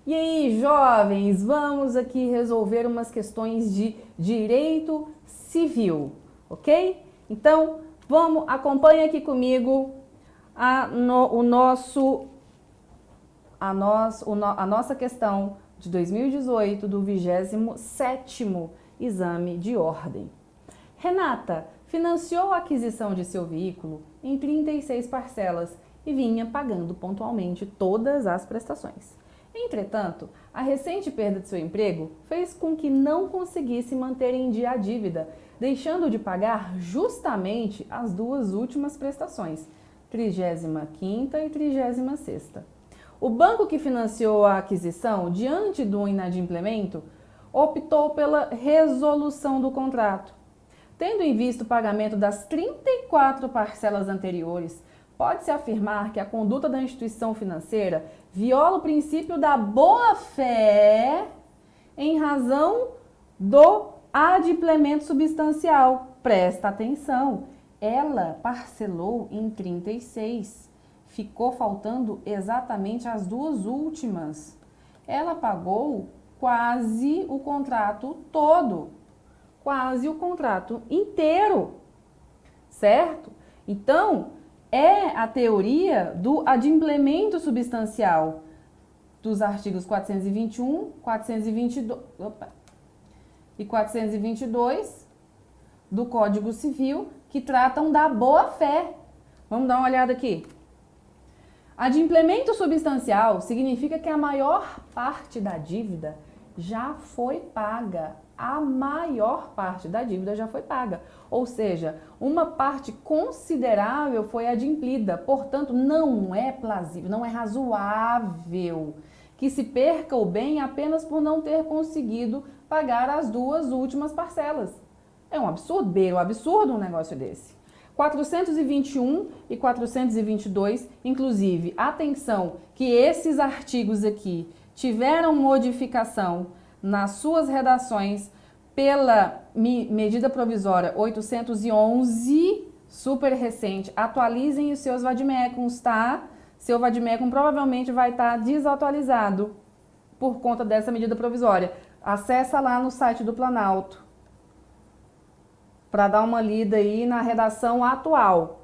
E aí, jovens, vamos aqui resolver umas questões de direito civil, ok? Então, acompanha aqui comigo a nossa questão de 2018 do 27º exame de ordem. Renata financiou a aquisição de seu veículo em 36 parcelas e vinha pagando pontualmente todas as prestações. Entretanto, a recente perda de seu emprego fez com que não conseguisse manter em dia a dívida, deixando de pagar justamente as duas últimas prestações, 35ª e 36ª. O banco que financiou a aquisição, diante do inadimplemento, optou pela resolução do contrato. Tendo em vista o pagamento das 34 parcelas anteriores, pode-se afirmar que a conduta da instituição financeira viola o princípio da boa-fé em razão do adimplemento substancial. Presta atenção, ela parcelou em 36, ficou faltando exatamente as duas últimas. Ela pagou quase o contrato todo, quase o contrato inteiro, certo? Então, é a teoria do adimplemento substancial dos artigos 421, 422 e 422 do Código Civil que tratam da boa-fé. Vamos dar uma olhada aqui. Adimplemento substancial significa que a maior parte da dívida já foi paga. A maior parte da dívida já foi paga. Ou seja, uma parte considerável foi adimplida. Portanto, não é plausível, não é razoável que se perca o bem apenas por não ter conseguido pagar as duas últimas parcelas. É um absurdo, beira um absurdo um negócio desse. 421 e 422, inclusive, atenção que esses artigos aqui tiveram modificação nas suas redações pela medida provisória 811, super recente. Atualizem os seus vademecums, tá? Seu vademecum provavelmente vai estar desatualizado por conta dessa medida provisória. Acessa lá no site do Planalto para dar uma lida aí na redação atual.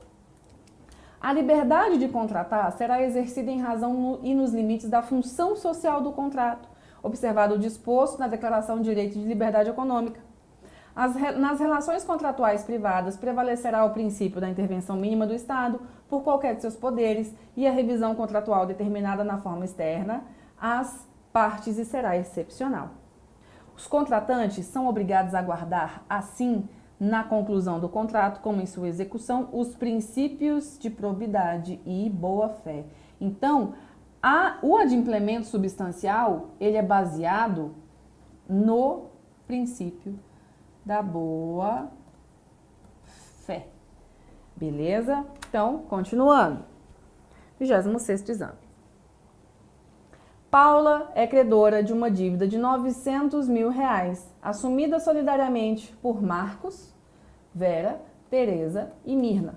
A liberdade de contratar será exercida em razão e nos limites da função social do contrato, observado o disposto na Declaração de Direito de Liberdade Econômica. Nas relações contratuais privadas prevalecerá o princípio da intervenção mínima do Estado por qualquer de seus poderes e a revisão contratual determinada na forma externa às partes e será excepcional. Os contratantes são obrigados a guardar, assim, na conclusão do contrato, como em sua execução, os princípios de probidade e boa-fé. Então, o adimplemento substancial, ele é baseado no princípio da boa-fé. Beleza? Então, continuando. 26º exame. Paula é credora de uma dívida de R$900 mil, assumida solidariamente por Marcos, Vera, Tereza e Mirna.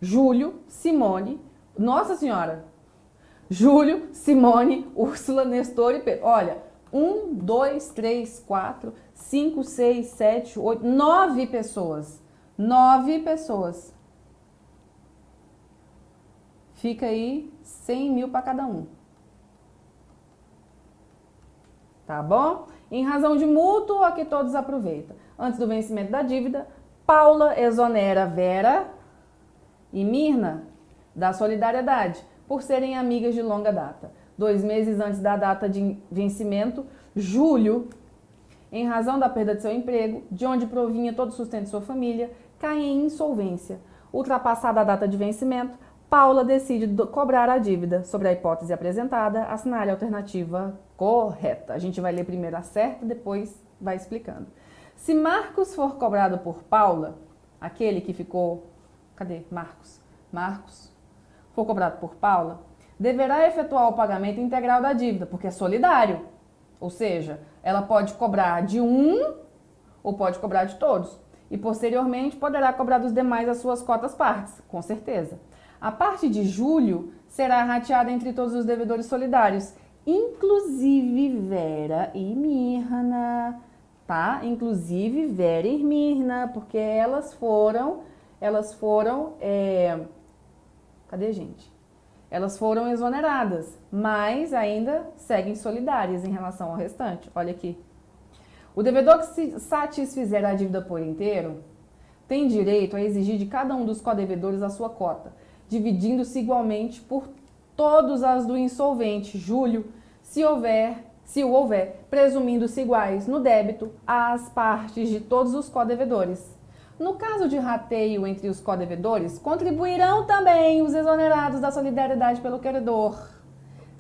Júlio, Simone, Nossa Senhora, Júlio, Simone, Úrsula, Nestor e Pedro. Olha, 1, 2, 3, 4, 5, 6, 7, 8, 9 pessoas. 9 pessoas. Fica aí 100 mil para cada um. Tá bom? Em razão de mútuo, aqui todos aproveitam. Antes do vencimento da dívida, Paula exonera Vera e Mirna da solidariedade, por serem amigas de longa data. 2 meses antes da data de vencimento, Júlio, em razão da perda de seu emprego, de onde provinha todo o sustento de sua família, cai em insolvência. Ultrapassada a data de vencimento, Paula decide cobrar a dívida. Sobre a hipótese apresentada, assinale a alternativa correta. A gente vai ler primeiro a certa, depois vai explicando. Se Marcos for cobrado por Paula, aquele que ficou... Cadê Marcos? Marcos for cobrado por Paula, deverá efetuar o pagamento integral da dívida, porque é solidário. Ou seja, ela pode cobrar de um ou pode cobrar de todos. E posteriormente poderá cobrar dos demais as suas cotas partes, com certeza. A parte de Júlio será rateada entre todos os devedores solidários, inclusive Vera e Mirna, tá? Inclusive Vera e Mirna, porque cadê, gente? Elas foram exoneradas, mas ainda seguem solidárias em relação ao restante. Olha aqui. O devedor que se satisfizer a dívida por inteiro tem direito a exigir de cada um dos codevedores a sua cota, dividindo-se igualmente por todas as do insolvente, Júlio, se o houver, presumindo-se iguais no débito às partes de todos os codevedores. No caso de rateio entre os codevedores, contribuirão também os exonerados da solidariedade pelo credor,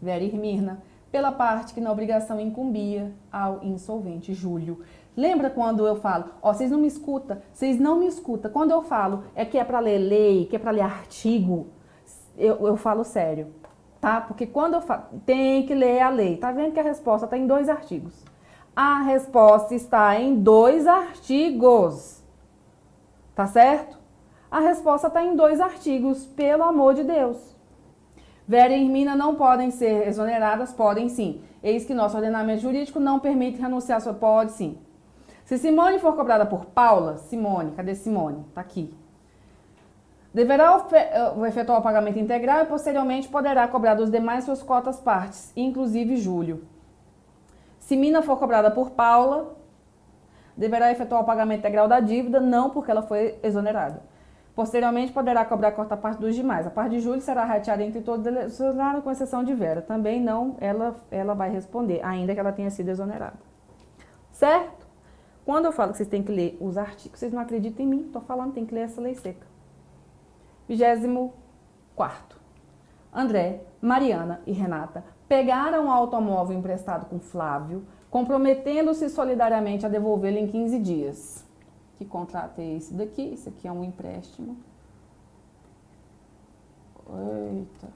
Vera e Mirna, pela parte que na obrigação incumbia ao insolvente Júlio. Lembra quando eu falo, vocês não me escutam, quando eu falo que é para ler lei, que é para ler artigo, eu falo sério, tá? Porque quando eu falo, tem que ler a lei, tá vendo que a resposta está em 2 artigos. A resposta está em 2 artigos. Tá certo? A resposta está em 2 artigos, pelo amor de Deus. Vera e Mirna não podem ser exoneradas, podem sim. Eis que nosso ordenamento jurídico não permite renunciar a sua... Pode sim. Se Simone for cobrada por Paula, Simone, cadê Simone? Tá aqui. Deverá efetuar o pagamento integral e posteriormente poderá cobrar dos demais suas cotas partes, inclusive Júlio. Se Mina for cobrada por Paula, deverá efetuar o pagamento integral da dívida, não porque ela foi exonerada. Posteriormente, poderá cobrar a quarta parte dos demais. A parte de Júlio será rateada entre todos, com exceção de Vera. Também não, ela vai responder, ainda que ela tenha sido exonerada. Certo? Quando eu falo que vocês têm que ler os artigos, vocês não acreditam em mim, estou falando, tem que ler essa lei seca. 24º. André, Mariana e Renata pegaram o automóvel emprestado com Flávio, comprometendo-se solidariamente a devolvê-lo em 15 dias. Que contrato é esse daqui? Esse aqui é um empréstimo. Eita.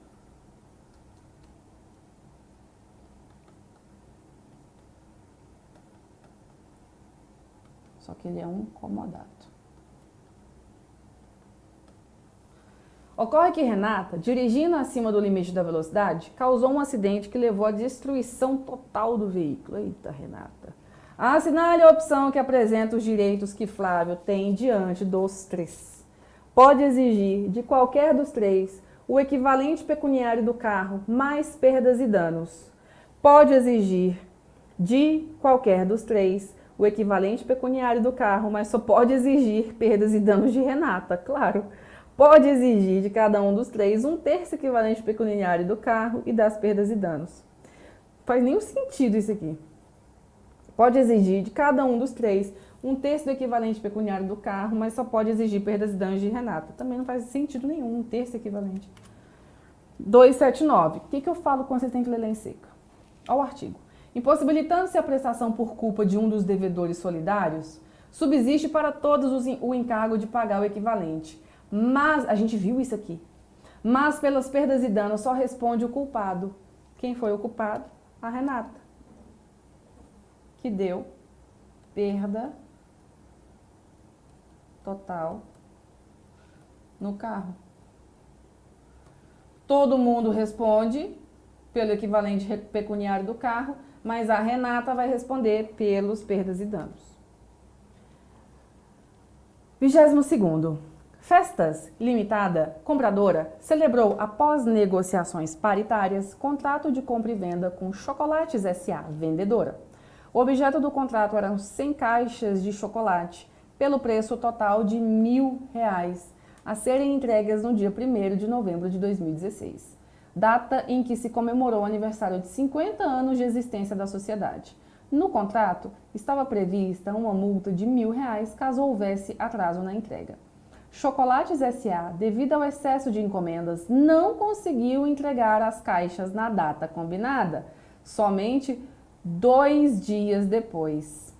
Só que ele é um comodato. Ocorre que Renata, dirigindo acima do limite da velocidade, causou um acidente que levou à destruição total do veículo. Eita, Renata. Assinale a opção que apresenta os direitos que Flávio tem diante dos 3. Pode exigir de qualquer dos 3 o equivalente pecuniário do carro, mais perdas e danos. Pode exigir de qualquer dos 3 o equivalente pecuniário do carro, mas só pode exigir perdas e danos de Renata, claro. Pode exigir de cada um dos 3 um terço equivalente pecuniário do carro e das perdas e danos. Não faz nenhum sentido isso aqui. Pode exigir de cada um dos 3 um terço do equivalente pecuniário do carro, mas só pode exigir perdas e danos de Renata. Também não faz sentido nenhum, um terço equivalente. 279. O que eu falo quando vocês têm que ler lei seca? Olha o artigo. Impossibilitando-se a prestação por culpa de um dos devedores solidários, subsiste para todos o encargo de pagar o equivalente. Mas, a gente viu isso aqui, mas pelas perdas e danos só responde o culpado. Quem foi o culpado? A Renata, que deu perda total no carro. Todo mundo responde pelo equivalente pecuniário do carro, mas a Renata vai responder pelos perdas e danos. 22º. Festas Limitada, compradora, celebrou, após negociações paritárias, contrato de compra e venda com Chocolates S.A., vendedora. O objeto do contrato eram 100 caixas de chocolate, pelo preço total de R$1.000, a serem entregues no dia 1º de novembro de 2016, data em que se comemorou o aniversário de 50 anos de existência da sociedade. No contrato, estava prevista uma multa de R$1.000 caso houvesse atraso na entrega. Chocolates S.A., devido ao excesso de encomendas, não conseguiu entregar as caixas na data combinada, somente 2 dias depois.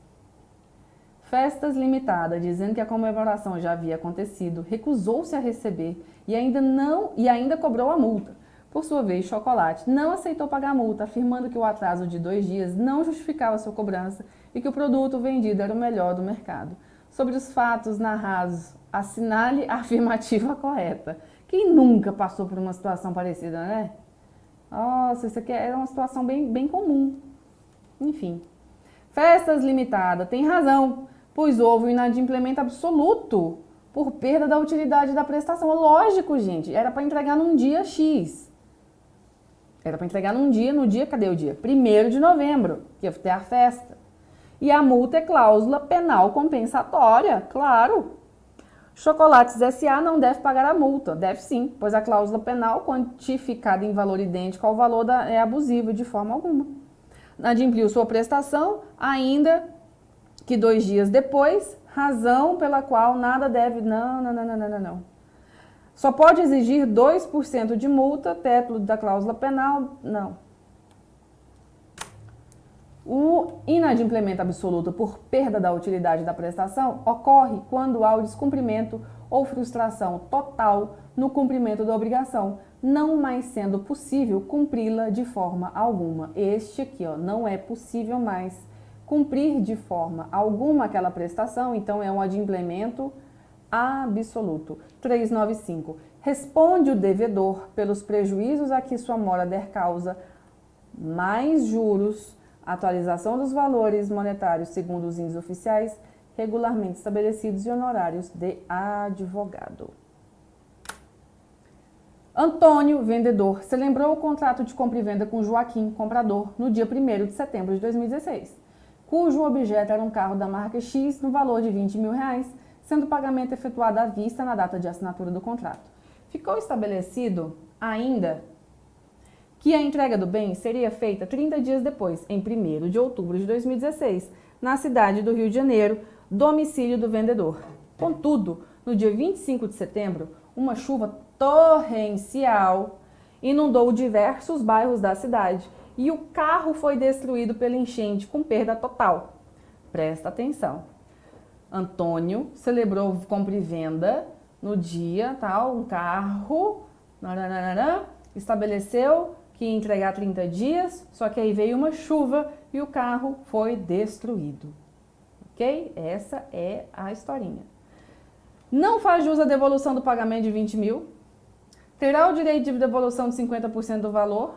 Festas Limitada, dizendo que a comemoração já havia acontecido, recusou-se a receber e ainda cobrou a multa. Por sua vez, Chocolate não aceitou pagar a multa, afirmando que o atraso de 2 dias não justificava sua cobrança e que o produto vendido era o melhor do mercado. Sobre os fatos narrados, assinale a afirmativa correta. Quem nunca passou por uma situação parecida, né? Nossa, isso aqui é uma situação bem comum. Enfim. Festas limitadas. Tem razão, pois houve um inadimplemento absoluto por perda da utilidade da prestação. Lógico, gente. Era para entregar num dia X. Era para entregar no dia, cadê o dia? 1º de novembro, que ia ter a festa. E a multa é cláusula penal compensatória, claro. Chocolates S.A. não deve pagar a multa. Deve sim, pois a cláusula penal quantificada em valor idêntico ao valor é abusiva de forma alguma. Adimpliu sua prestação, ainda que 2 dias depois, razão pela qual nada deve... Não. Só pode exigir 2% de multa, teto da cláusula penal, não. O inadimplemento absoluto por perda da utilidade da prestação ocorre quando há o descumprimento ou frustração total no cumprimento da obrigação, não mais sendo possível cumpri-la de forma alguma. Este aqui, ó, não é possível mais cumprir de forma alguma aquela prestação, então é um adimplemento absoluto. 395. Responde o devedor pelos prejuízos a que sua mora der causa, mais juros, atualização dos valores monetários segundo os índices oficiais, regularmente estabelecidos e honorários de advogado. Antônio, vendedor, celebrou o contrato de compra e venda com Joaquim, comprador, no dia 1º de setembro de 2016, cujo objeto era um carro da marca X no valor de R$20 mil, sendo o pagamento efetuado à vista na data de assinatura do contrato. Ficou estabelecido ainda que a entrega do bem seria feita 30 dias depois, em 1º de outubro de 2016, na cidade do Rio de Janeiro, domicílio do vendedor. Contudo, no dia 25 de setembro, uma chuva torrencial inundou diversos bairros da cidade e o carro foi destruído pela enchente com perda total. Presta atenção. Antônio celebrou compra e venda no dia, tal, um carro, estabeleceu que ia entregar 30 dias, só que aí veio uma chuva e o carro foi destruído. Ok? Essa é a historinha. Não faz jus à devolução do pagamento de 20 mil. Terá o direito de devolução de 50% do valor.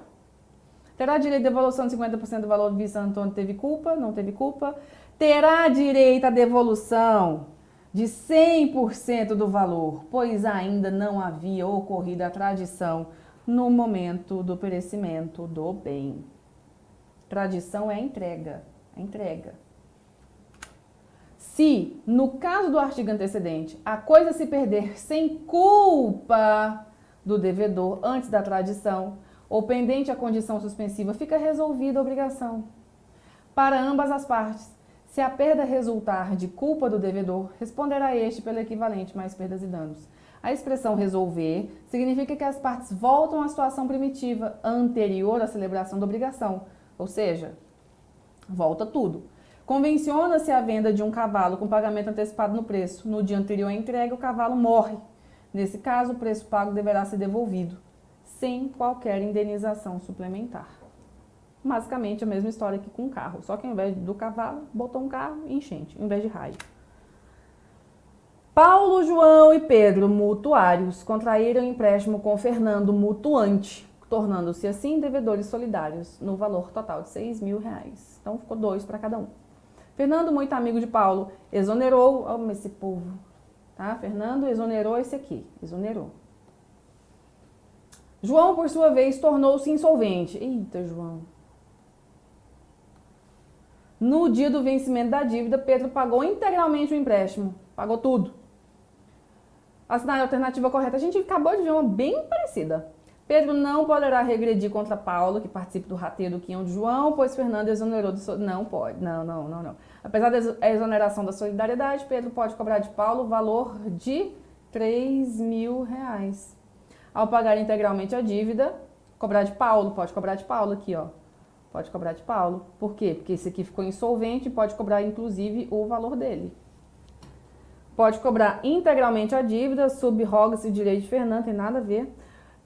Terá direito de devolução de 50% do valor visto Antônio teve culpa, não teve culpa. Terá direito à devolução de 100% do valor, pois ainda não havia ocorrido a tradição no momento do perecimento do bem. Tradição é a entrega. Se, no caso do artigo antecedente, a coisa se perder sem culpa do devedor antes da tradição, ou pendente a condição suspensiva, fica resolvida a obrigação. Para ambas as partes, se a perda resultar de culpa do devedor, responderá este pelo equivalente mais perdas e danos. A expressão resolver significa que as partes voltam à situação primitiva anterior à celebração da obrigação, ou seja, volta tudo. Convenciona-se a venda de um cavalo com pagamento antecipado no preço. No dia anterior à entrega, o cavalo morre. Nesse caso, o preço pago deverá ser devolvido, sem qualquer indenização suplementar. Basicamente a mesma história que com o carro, só que ao invés do cavalo, botou um carro e enchente, ao invés de raio. Paulo, João e Pedro, mutuários, contraíram empréstimo com Fernando, mutuante, tornando-se assim devedores solidários, no valor total de R$6 mil. Então ficou 2 para cada um. Fernando, muito amigo de Paulo, exonerou, olha esse povo, tá? Fernando exonerou esse aqui, exonerou. João, por sua vez, tornou-se insolvente. Eita, João. No dia do vencimento da dívida, Pedro pagou integralmente o empréstimo. Pagou tudo. Assinar a alternativa correta. A gente acabou de ver uma bem parecida. Pedro não poderá regredir contra Paulo, que participa do rateio do quinhão de João, pois Fernando exonerou do... Não pode. Não. Apesar da exoneração da solidariedade, Pedro pode cobrar de Paulo o valor de R$3 mil. Ao pagar integralmente a dívida, cobrar de Paulo, pode cobrar de Paulo aqui, ó. Pode cobrar de Paulo. Por quê? Porque esse aqui ficou insolvente e pode cobrar, inclusive, o valor dele. Pode cobrar integralmente a dívida, subroga-se o direito de Fernando, tem nada a ver.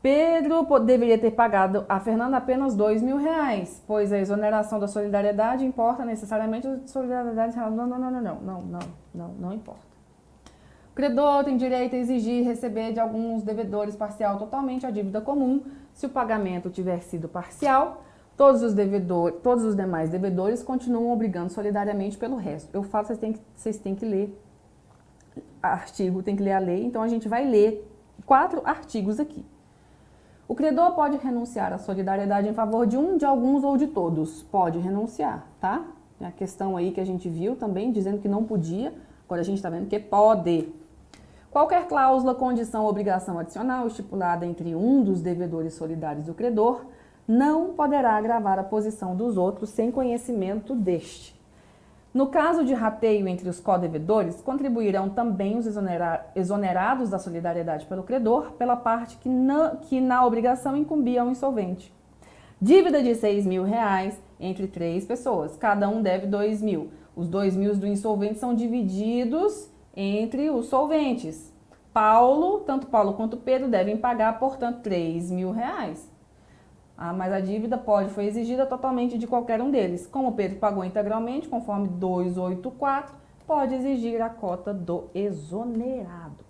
Pedro deveria ter pagado a Fernando apenas R$2 mil, pois a exoneração da solidariedade importa necessariamente a solidariedade. Não importa. credor tem direito a exigir receber de alguns devedores parcial ou totalmente a dívida comum, se o pagamento tiver sido parcial. Todos os demais devedores continuam obrigando solidariamente pelo resto. Eu falo, vocês têm que ler artigo, tem que ler a lei, então a gente vai ler 4 artigos aqui. O credor pode renunciar à solidariedade em favor de um, de alguns ou de todos. Pode renunciar, tá? Tem a questão aí que a gente viu também, dizendo que não podia, agora a gente está vendo que pode. Qualquer cláusula, condição ou obrigação adicional estipulada entre um dos devedores solidários do credor não poderá agravar a posição dos outros sem conhecimento deste. No caso de rateio entre os codevedores, contribuirão também os exonerados da solidariedade pelo credor pela parte que na obrigação incumbia ao insolvente. Dívida de R$6.000 entre 3 pessoas, cada um deve 2.000. Os 2.000 do insolvente são divididos entre os solventes. Tanto Paulo quanto Pedro devem pagar, portanto, R$3.000. Mas a dívida foi exigida totalmente de qualquer um deles. Como Pedro pagou integralmente, conforme 284, pode exigir a cota do exonerado.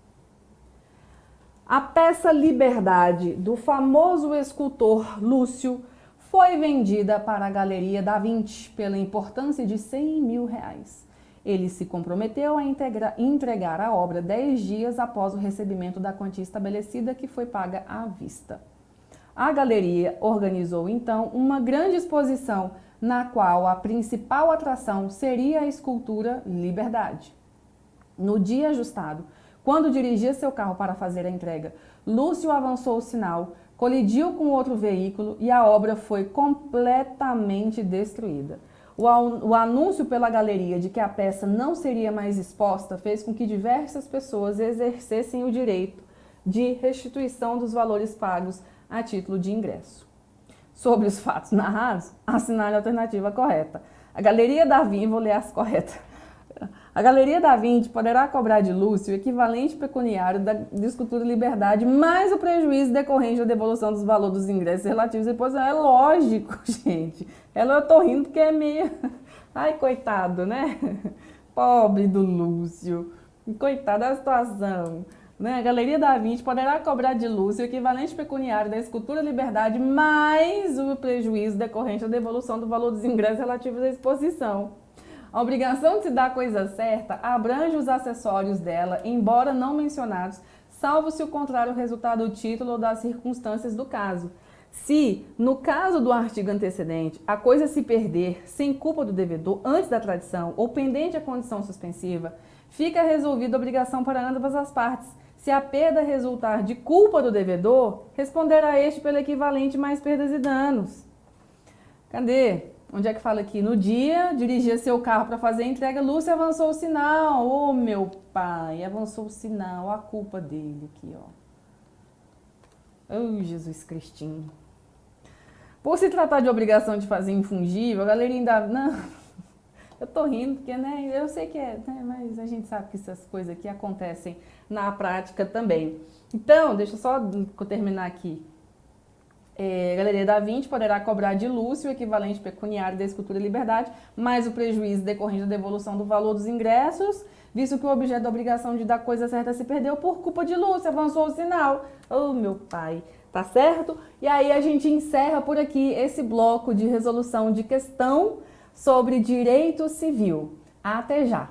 A peça Liberdade, do famoso escultor Lúcio, foi vendida para a Galeria da Vinci pela importância de R$100.000. Ele se comprometeu a entregar a obra 10 dias após o recebimento da quantia estabelecida, que foi paga à vista. A galeria organizou então uma grande exposição na qual a principal atração seria a escultura Liberdade. No dia ajustado, quando dirigia seu carro para fazer a entrega, Lúcio avançou o sinal, colidiu com outro veículo e a obra foi completamente destruída. O anúncio pela galeria de que a peça não seria mais exposta fez com que diversas pessoas exercessem o direito de restituição dos valores pagos a título de ingresso. Sobre os fatos narrados, assinale a alternativa correta. A Galeria da Vinci, vou ler as corretas. A Galeria da Vinci poderá cobrar de Lúcio o equivalente pecuniário da escultura Liberdade, mais o prejuízo decorrente da devolução dos valores dos ingressos relativos à exposição. É lógico, gente. Eu tô rindo porque é meio... Ai, coitado, né? Pobre do Lúcio. Coitado da situação. A Galeria da Vinci poderá cobrar de Lúcio o equivalente pecuniário da escultura Liberdade mais o prejuízo decorrente da devolução do valor dos ingressos relativos à exposição. A obrigação de se dar a coisa certa abrange os acessórios dela, embora não mencionados, salvo se o contrário resultar do título ou das circunstâncias do caso. Se, no caso do artigo antecedente, a coisa se perder sem culpa do devedor antes da tradição ou pendente a condição suspensiva, fica resolvida a obrigação para ambas as partes. Se a perda resultar de culpa do devedor, responderá este pelo equivalente mais perdas e danos. Cadê? Onde é que fala aqui? No dia, dirigia seu carro para fazer a entrega, Lúcio avançou o sinal. Ô, meu pai, avançou o sinal, a culpa dele aqui, ó. Oh, Jesus Cristinho. Por se tratar de obrigação de fazer infungível, a galerinha ainda... Não, eu tô rindo porque, né, eu sei que é, né, mas a gente sabe que essas coisas aqui acontecem na prática também. Então, deixa eu só terminar aqui. A Galeria da Vinci poderá cobrar de Lúcio o equivalente pecuniário da escultura Liberdade, mais o prejuízo decorrente da devolução do valor dos ingressos, visto que o objeto da obrigação de dar coisa certa se perdeu por culpa de Lúcio, avançou o sinal. Oh, meu pai, tá certo? E aí a gente encerra por aqui esse bloco de resolução de questão sobre direito civil. Até já!